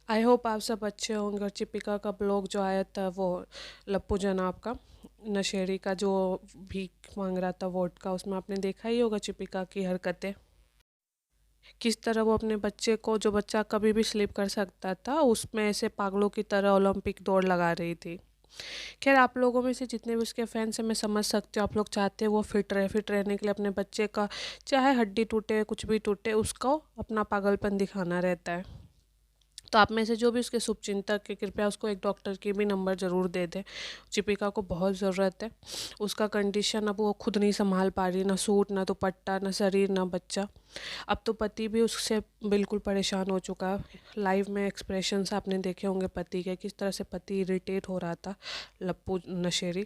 I hope आप सब अच्छे होंगे। और चिपिका का ब्लॉग जो आया था वो लप्पू जनाब का, नशेड़ी का, जो भीख मांग रहा था वोट का, उसमें आपने देखा ही होगा चिपिका की हरकतें, किस तरह वो अपने बच्चे को, जो बच्चा कभी भी स्लिप कर सकता था, उसमें ऐसे पागलों की तरह ओलंपिक दौड़ लगा रही थी। खैर, आप लोगों में से जितने भी उसके फैंस हैं, मैं समझ सकती हूँ, आप लोग चाहते हैं वो फिट रहने के लिए अपने बच्चे का चाहे हड्डी टूटे कुछ भी टूटे, उसको अपना पागलपन दिखाना रहता है। तो आप में से जो भी उसके शुभचिंतक है, कृपया उसको एक डॉक्टर की भी नंबर ज़रूर दे दें। चिपिका को बहुत ज़रूरत है। उसका कंडीशन अब वो खुद नहीं संभाल पा रही, ना सूट, ना दुपट्टा, ना शरीर, ना बच्चा। अब तो पति भी उससे बिल्कुल परेशान हो चुका है। लाइव में एक्सप्रेशंस आपने देखे होंगे पति के, किस तरह से पति इरिटेट हो रहा था, लप्पू नशेरी।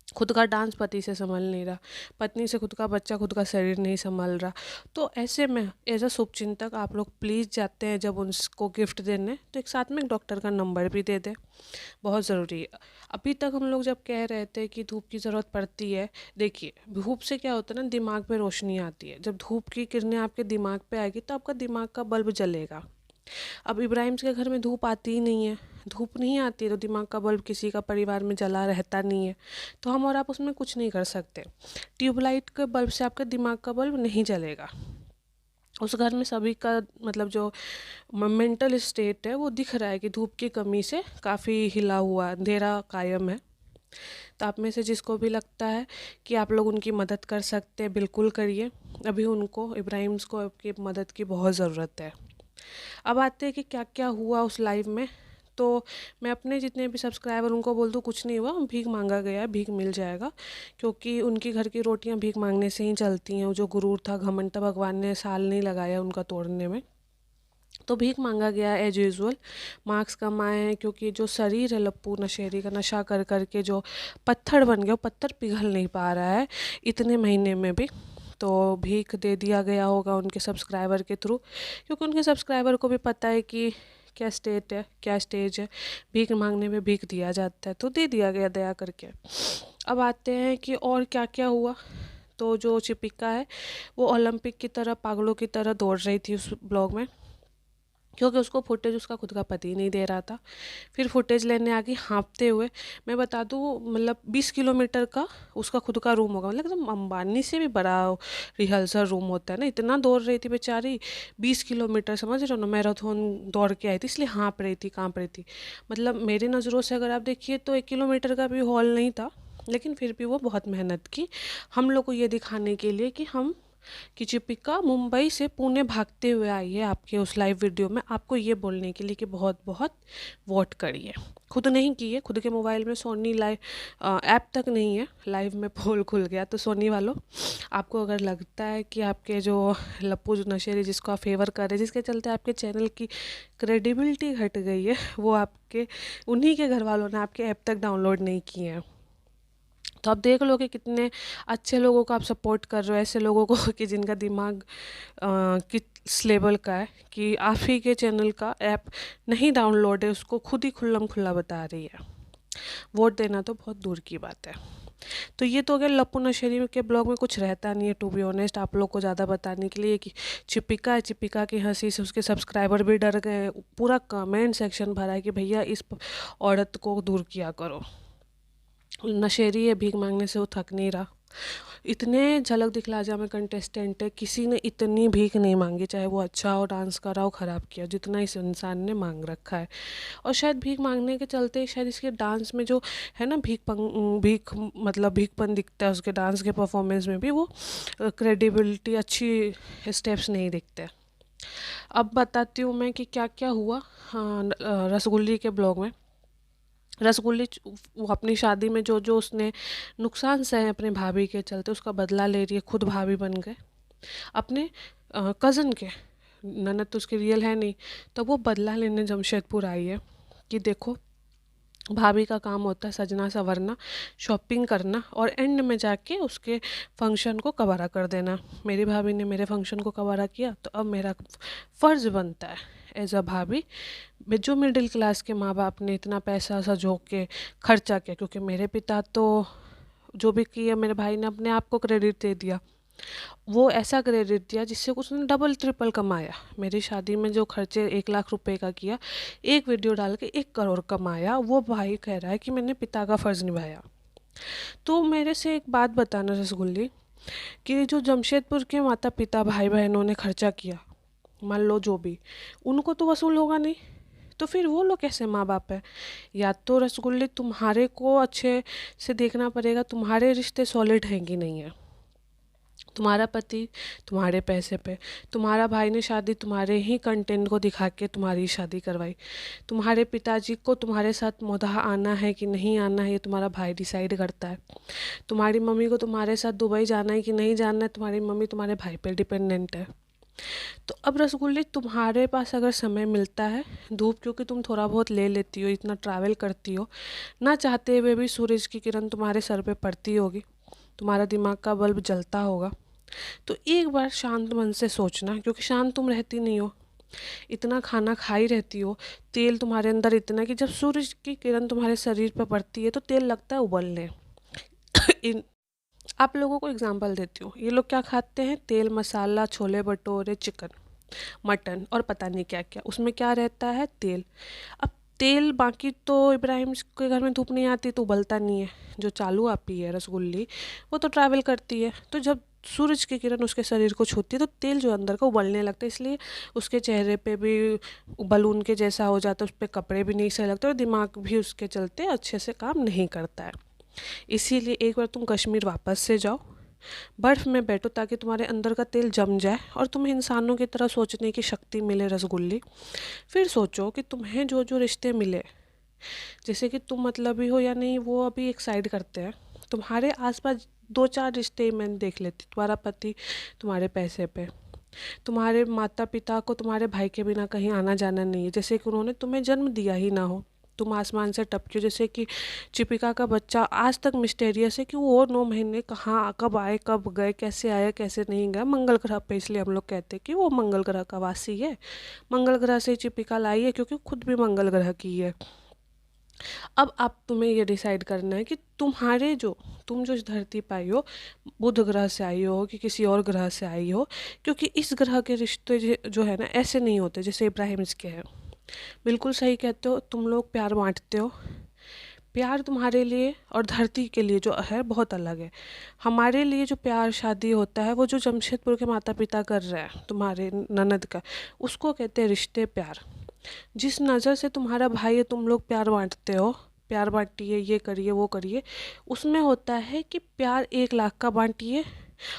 खुद का डांस पति से संभल नहीं रहा, पत्नी से खुद का बच्चा, खुद का शरीर नहीं संभल रहा। तो ऐसे में एज अ शुभचिंतक आप लोग प्लीज़ जाते हैं जब उनको गिफ्ट देने, तो एक साथ में एक डॉक्टर का नंबर भी दे दें, बहुत ज़रूरी है। अभी तक हम लोग जब कह रहे थे कि धूप की ज़रूरत पड़ती है, देखिए धूप से क्या होता है ना, दिमाग पे रोशनी आती है। जब धूप की किरणें आपके दिमाग पे आएगी तो आपका दिमाग का बल्ब जलेगा। अब इब्राहिम के घर में धूप आती ही नहीं है, धूप नहीं आती है तो दिमाग का बल्ब किसी का परिवार में जला रहता नहीं है, तो हम और आप उसमें कुछ नहीं कर सकते। ट्यूबलाइट के बल्ब से आपके दिमाग का बल्ब नहीं जलेगा। उस घर में सभी का मतलब जो मेंटल स्टेट है वो दिख रहा है कि धूप की कमी से काफ़ी हिला हुआ अंधेरा कायम है। तो आप में से जिसको भी लगता है कि आप लोग उनकी मदद कर सकते हैं, बिल्कुल करिए। अभी उनको, इब्राहिम्स को आपकी मदद की बहुत ज़रूरत है। अब आते हैं कि क्या क्या हुआ उस लाइव में। तो मैं अपने जितने भी सब्सक्राइबर उनको बोल दूँ कुछ नहीं हुआ, भीख मांगा गया है, भीख मिल जाएगा, क्योंकि उनकी घर की रोटियां भीख मांगने से ही चलती हैं। जो गुरूर था, घमंड था, भगवान ने साल नहीं लगाया उनका तोड़ने में। तो भीख मांगा गया एज यूज़ुअल। मार्क्स कमाए हैं, क्योंकि जो शरीर है लप्पू नशेरी का, नशा कर कर के जो पत्थर बन गया, वो पत्थर पिघल नहीं पा रहा है इतने महीने में भी। तो भीख दे दिया गया होगा उनके सब्सक्राइबर के थ्रू, क्योंकि उनके सब्सक्राइबर को भी पता है कि क्या स्टेट है, क्या स्टेज है, भीख मांगने में भीख दिया जाता है, तो दे दिया गया दया करके। अब आते हैं कि और क्या क्या हुआ। तो जो चिपिका है वो ओलंपिक की तरह, पागलों की तरह दौड़ रही थी उस ब्लॉग में, क्योंकि उसको फुटेज उसका खुद का पति नहीं दे रहा था। फिर फुटेज लेने आ गई हाँफते हुए। मैं बता दूँ, मतलब 20 किलोमीटर का उसका खुद का रूम होगा, मतलब एकदम अंबानी से भी बड़ा रिहर्सल रूम होता है ना, इतना दौड़ रही थी बेचारी। 20 किलोमीटर, समझ रहे हो ना, मैराथन दौड़ के आई थी, इसलिए हाँप रही थी, काँप रही थी। मतलब मेरी नज़रों से अगर आप देखिए तो 1 किलोमीटर का भी हॉल नहीं था, लेकिन फिर भी वो बहुत मेहनत की, हम लोग को ये दिखाने के लिए कि चिपिका मुंबई से पुणे भागते हुए आई है आपके उस लाइव वीडियो में, आपको ये बोलने के लिए कि बहुत बहुत वोट करिए। खुद नहीं की है, खुद के मोबाइल में सोनी लाइव ऐप तक नहीं है, लाइव में पोल खुल गया। तो सोनी वालों, आपको अगर लगता है कि आपके जो लप्पू जो नशेरी जिसको आप फेवर कर रहे हैं, जिसके चलते आपके चैनल की क्रेडिबिलिटी घट गई है, वो आपके उन्हीं के घर वालों ने आपके ऐप तक डाउनलोड नहीं किए हैं। तो आप देख लो कि कितने अच्छे लोगों को आप सपोर्ट कर रहे हो, ऐसे लोगों को कि जिनका दिमाग किस लेवल का है, कि आप ही के चैनल का ऐप नहीं डाउनलोड है, उसको खुद ही खुल्लम खुल्ला बता रही है। वोट देना तो बहुत दूर की बात है। तो ये तो अगर लप्पू नशेरी के ब्लॉग में कुछ रहता नहीं है, टू बी ऑनेस्ट, आप लोग को ज़्यादा बताने के लिए कि चिपिका है, चिपिका की हंसी से उसके सब्सक्राइबर भी डर गए। पूरा कमेंट सेक्शन भरा है कि भैया इस औरत को दूर किया करो, नशेरी है, भीख मांगने से वो थक नहीं रहा। इतने झलक दिखला जा में कंटेस्टेंट है, किसी ने इतनी भीख नहीं मांगी, चाहे वो अच्छा हो, डांस करा हो, ख़राब किया, जितना इस इंसान ने मांग रखा है। और शायद भीख मांगने के चलते शायद इसके डांस में जो है ना भीख मतलब भीखपन दिखता है उसके डांस के परफॉर्मेंस में भी, वो क्रेडिबिलिटी, अच्छी स्टेप्स नहीं दिखते। अब बताती हूँ मैं कि क्या क्या हुआ। हाँ, रसगुल्ली के ब्लॉग में रसगुल्ली वो अपनी शादी में जो जो उसने नुकसान सहे अपने भाभी के चलते, उसका बदला ले रही है, खुद भाभी बन गए अपने कज़न के। ननद तो उसकी रियल है नहीं, तो वो बदला लेने जमशेदपुर आई है कि देखो, भाभी का काम होता है सजना संवरना, शॉपिंग करना, और एंड में जाके उसके फंक्शन को कबारा कर देना। मेरी भाभी ने मेरे फंक्शन को कबारा किया, तो अब मेरा फ़र्ज़ बनता है एज अ भाभी, जो मिडिल क्लास के माँ बाप ने इतना पैसा सा झोंक के खर्चा किया, क्योंकि मेरे पिता तो जो भी किया, मेरे भाई ने अपने आप को क्रेडिट दे दिया वो ऐसा क्रेडिट दिया जिससे उसने डबल ट्रिपल कमाया। मेरी शादी में जो खर्चे 1 लाख रुपए का किया, एक वीडियो डाल के 1 करोड़ कमाया। वो भाई कह रहा है कि मैंने पिता का फ़र्ज़ निभाया। तो मेरे से एक बात बताना रसगुल्ली, कि जो जमशेदपुर के माता पिता भाई बहनों ने खर्चा किया, मान लो जो भी, उनको तो वसूल होगा नहीं, तो फिर वो लोग कैसे माँ बाप है? या तो रसगुल्ले तुम्हारे को अच्छे से देखना पड़ेगा, तुम्हारे रिश्ते सॉलिड हैं कि नहीं है। तुम्हारा पति तुम्हारे पैसे पे, तुम्हारा भाई ने शादी तुम्हारे ही कंटेंट को दिखा के तुम्हारी शादी करवाई, तुम्हारे पिताजी को तुम्हारे साथ मुद्दा आना है कि नहीं आना है ये तुम्हारा भाई डिसाइड करता है, तुम्हारी मम्मी को तुम्हारे साथ दुबई जाना है कि नहीं जाना है, तुम्हारी मम्मी तुम्हारे भाई पे डिपेंडेंट है। तो अब रसगुल्ले तुम्हारे पास अगर समय मिलता है, धूप क्योंकि तुम थोड़ा बहुत ले लेती हो, इतना ट्रैवल करती हो, ना चाहते हुए भी सूरज की किरण तुम्हारे सर पे पड़ती होगी, तुम्हारा दिमाग का बल्ब जलता होगा, तो एक बार शांत मन से सोचना, क्योंकि शांत तुम रहती नहीं हो, इतना खाना खाई रहती हो, तेल तुम्हारे अंदर इतना कि जब सूरज की किरण तुम्हारे शरीर पर पड़ती है तो तेल लगता है उबलने। इन आप लोगों को एग्जांपल देती हूँ, ये लोग क्या खाते हैं, तेल मसाला छोले भटूरे चिकन मटन और पता नहीं क्या क्या, उसमें क्या रहता है, तेल। अब तेल बाकी तो इब्राहिम के घर में धूप नहीं आती तो उबलता नहीं है, जो चालू आपी है रसगुल्ली वो तो ट्रैवल करती है, तो जब सूरज की किरण उसके शरीर को छूती है तो तेल जो अंदर का उबलने लगता है, इसलिए उसके चेहरे पे भी बलून के जैसा हो जाता है, उस पर कपड़े भी नहीं सही लगते और दिमाग भी उसके चलते अच्छे से काम नहीं करता है। इसीलिए एक बार तुम कश्मीर वापस से जाओ, बर्फ़ में बैठो ताकि तुम्हारे अंदर का तेल जम जाए और तुम्हें इंसानों की तरह सोचने की शक्ति मिले रसगुल्ली। फिर सोचो कि तुम्हें जो जो रिश्ते मिले, जैसे कि तुम मतलबी हो या नहीं वो अभी एक साइड करते हैं, तुम्हारे आसपास 2-4 रिश्ते मैंने देख लेती, तुम्हारा पति तुम्हारे पैसे पे, तुम्हारे माता पिता को तुम्हारे भाई के बिना कहीं आना जाना नहीं है, जैसे कि उन्होंने तुम्हें जन्म दिया ही ना हो, तुम आसमान से टपके, जैसे कि चिपिका का बच्चा आज तक मिस्टेरियस है कि वो 9 महीने कहाँ कब आए कब गए, कैसे आया कैसे नहीं गया, मंगल ग्रह पे, इसलिए हम लोग कहते हैं कि वो मंगल ग्रह का वासी है, मंगल ग्रह से चिपिका लाई है क्योंकि खुद भी मंगल ग्रह की है। अब आप तुम्हें ये डिसाइड करना है कि तुम जो इस धरती पे आई हो, बुध ग्रह से आई हो कि किसी और ग्रह से आई हो, क्योंकि इस ग्रह के रिश्ते जो है ना ऐसे नहीं होते जैसे इब्राहिम के हैं। बिल्कुल सही कहते हो, तुम लोग प्यार बांटते हो, प्यार तुम्हारे लिए और धरती के लिए जो है बहुत अलग है। हमारे लिए जो प्यार शादी होता है वो जो जमशेदपुर के माता पिता कर रहे हैं तुम्हारे ननद का, उसको कहते हैं रिश्ते प्यार। जिस नज़र से तुम्हारा भाई है तुम लोग प्यार बांटते हो, प्यार बांटिए ये करिए वो करिए, उसमें होता है कि प्यार 1 लाख का बांटिए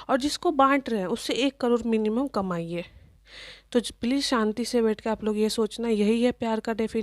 और जिसको बांट रहे हैं उससे 1 करोड़ मिनिमम कमाइए। तो प्लीज़ शांति से बैठ के आप लोग ये सोचना, यही है प्यार का डेफिनेशन।